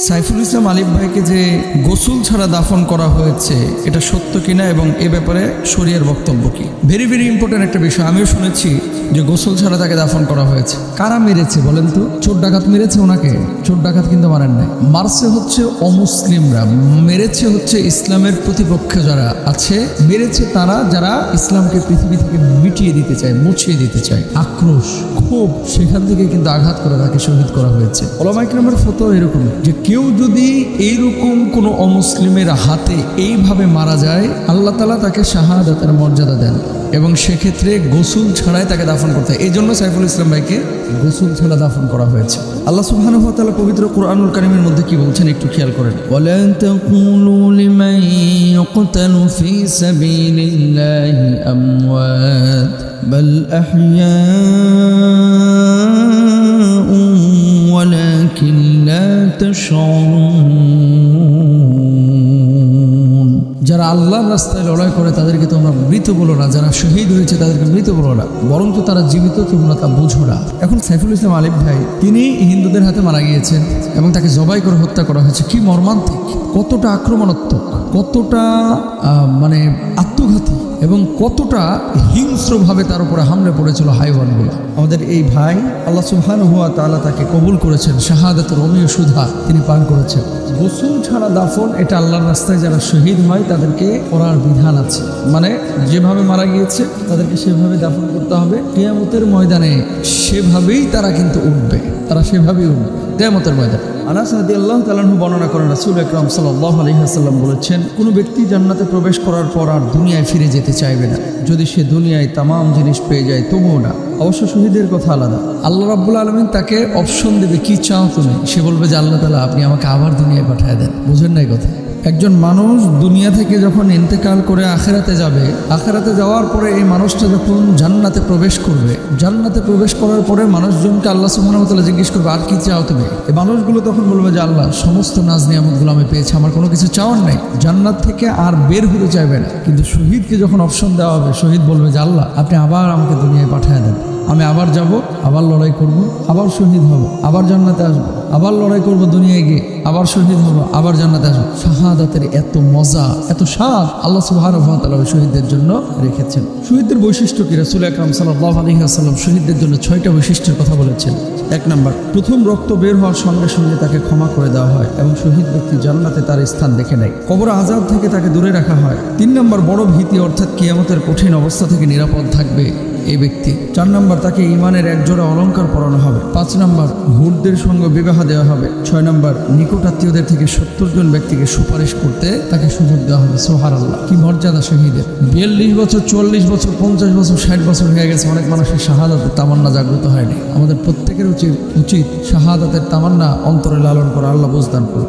সাইফুল ইসলাম আলিফ ভাইকে যে গোসল ছাড়া দাফন করা হয়েছে এটা সত্য কিনা এবং এ ব্যাপারে শরীয়তের বক্তব্য কি? ভেরি ভেরি ইম্পর্টেন্ট একটা বিষয়। আমিও শুনেছি যে গোসল ছাড়া তাকে দাফন করা হয়েছে। কারা মেরেছে বলেন তো? চোর ডাকাত মেরেছে ওনাকে? চোর ডাকাত কিন্তু মারেন নাই। মারছে হচ্ছে অমুসলিমরা, মেরেছে হচ্ছে ইসলামের প্রতিপক্ষ যারা আছে, মেরেছে তারা যারা ইসলামকে পৃথিবী থেকে মিটিয়ে দিতে চায়, মুছিয়ে দিতে চায়। আক্রোশ, ক্ষোভ, সেখান থেকে কিন্তু আঘাত করে তাকে শহীদ করা হয়েছে। ওলামা ইকরামের ফতোয়া এরকম যে কেউ যদি এইরকম কোনো অমুসলিমের হাতে এইভাবে মারা যায়, আল্লাহ তাআলা তাকে শাহাদাতের মর্যাদা দেন এবং সেক্ষেত্রে গোসল ছাড়াই তাকে দাফন করতে হয়। এই জন্য সাইফুল ইসলাম ভাইকে গোসল ছাড়া দাফন করা হয়েছে। আল্লাহ সুবহানাহু ওয়া তাআলা পবিত্র কুরআনুল কারীমের মধ্যে কি বলছেন একটু খেয়াল করেন। ওয়ালা তাকুলু লিমান ইয়াকতালু ফী সাবিলিল্লাহি আমওয়াত বাল আহইয়াউ ওয়ালাকিন লা তাশউরুন। যারা আল্লাহর রাস্তায় লড়াই করে তাদেরকে তোমরা মৃত বলো না, যারা শহীদ হয়েছে তাদেরকে মৃত বলো না, বরং তো তারা জীবিত, তোমরা তা বুঝো না। এখন সাইফুল ইসলাম আলিফ ভাই তিনি হিন্দুদের হাতে মারা গিয়েছেন এবং তাকে জবাই করে হত্যা করা হয়েছে। কি মর্মান্তিক, কতটা আক্রমণাত্মক, কতটা মানে আত্মঘাতী এবং কতটা হিংস্রভাবে তার উপরে হামলে পড়েছিল হাইওয়ানগুলো। আমাদের এই ভাই আল্লাহ সুবহানাহু ওয়া তাআলা তাকে কবুল করেছেন, শাহাদাতের অমীয় সুধা তিনি পান করেছেন। গোসল ছাড়া দাফন এটা আল্লাহর রাস্তায় যারা শহীদ হয় তাদেরকে করার বিধান আছে, মানে যেভাবে মারা গিয়েছে তাদেরকে সেভাবে দাফন করতে হবে। কিয়ামতের ময়দানে সেভাবেই তারা কিন্তু উঠবে, তারা সেভাবেই উঠবে কিয়ামতের ময়দানে। আনাস রাদিয়াল্লাহু তাআলা আনহু বর্ণনা করেন রাসূল আকরাম সাল্লাল্লাহু আলাইহি ওয়াসাল্লাম বলেছেন, কোনো ব্যক্তি জান্নাতে প্রবেশ করার পর আর দুনিয়ায় ফিরে যেতে চাইবে না। যদি সে দুনিয়ায় তামাম জিনিস পেয়ে যায় তবুও না। অবশ্য শহীদের কথা আলাদা। আল্লাহ রাব্বুল আলামিন তাকে অপশন দেবে, কি চাও তুমি? সে বলবে যে আল্লাহ তাআলা আপনি আমাকে আবার দুনিয়ায় পাঠিয়ে দেন। বুঝেন নাই কথা? একজন মানুষ দুনিয়া থেকে যখন ইন্তেকাল করে আখিরাতে যাবে, আখিরাতে যাওয়ার পরে এই মানুষটা যখন জান্নাতে প্রবেশ করবে, জান্নাতে প্রবেশ করার পরে মানুষজনকে আল্লাহ সুবহানাহু ওয়া তাআলা জিজ্ঞেস করবে আর কি চাও তুমি? এই মানুষগুলো তখন বলবে যে আল্লাহ সমস্ত নাজ নিয়ামতগুলো আমি পেয়েছি, আমার কোনো কিছু চাওয়ার নাই। জান্নাত থেকে আর বের হতে চাইবে না। কিন্তু শহীদকে যখন অপশন দেওয়া হবে, শহীদ বলবে যে আল্লাহ আপনি আবার আমাকে দুনিয়ায় পাঠিয়ে দেন, আমি আবার যাব, আবার লড়াই করব, আবার শহীদ হব, আবার জান্নাতে আসবো, আবার লড়াই করব দুনিয়ায় গিয়ে, আবার শহীদ হব, আবার জান্নাতে আসবো। শাহাদাতের এত মজা, এত স্বাদ আল্লাহ সুবহানাহু ওয়া তাআলা শহীদদের জন্য রেখেছেন। শহীদদের বৈশিষ্ট্য কি? রাসূল আকরাম সাল্লাল্লাহু আলাইহি ওয়াসাল্লাম শহীদদের জন্য 6টা বৈশিষ্ট্যের কথা বলেছেন। 1 নাম্বার, প্রথম রক্ত বের হওয়ার সঙ্গে সঙ্গে তাকে ক্ষমা করে দেওয়া হয় এবং শহীদ ব্যক্তি জান্নাতে তার স্থান দেখে নেয়। কবর আযাব থেকে তাকে দূরে রাখা হয়। 3 নাম্বার, বড় ভীতি অর্থাৎ কিয়ামতের কঠিন অবস্থা থেকে নিরাপদ থাকবে এই ব্যক্তি। 4 নাম্বার, তাকে ঈমানের একজোড়া অলংকার পরানো হবে। 5 নাম্বার, হুরদের সঙ্গে বিবাহ দেওয়া হবে। 6 নাম্বার, নিকট আত্মীয়দের থেকে 70 জন ব্যক্তিকে সুপারিশ করতে তাকে সুযোগ দেওয়া হবে। সুবহানাল্লাহ, কি মর্যাদা শহীদের! 42 বছর, 44 বছর, 50 বছর, 60 বছর হয়ে গেছে, অনেক মানুষের শাহাদাতের তামান্না জাগ্রত হয়নি। আমাদের প্রত্যেকের উচিত শাহাদাতের তামান্না অন্তরে লালন করা। আল্লাহ বুঝদান করুন।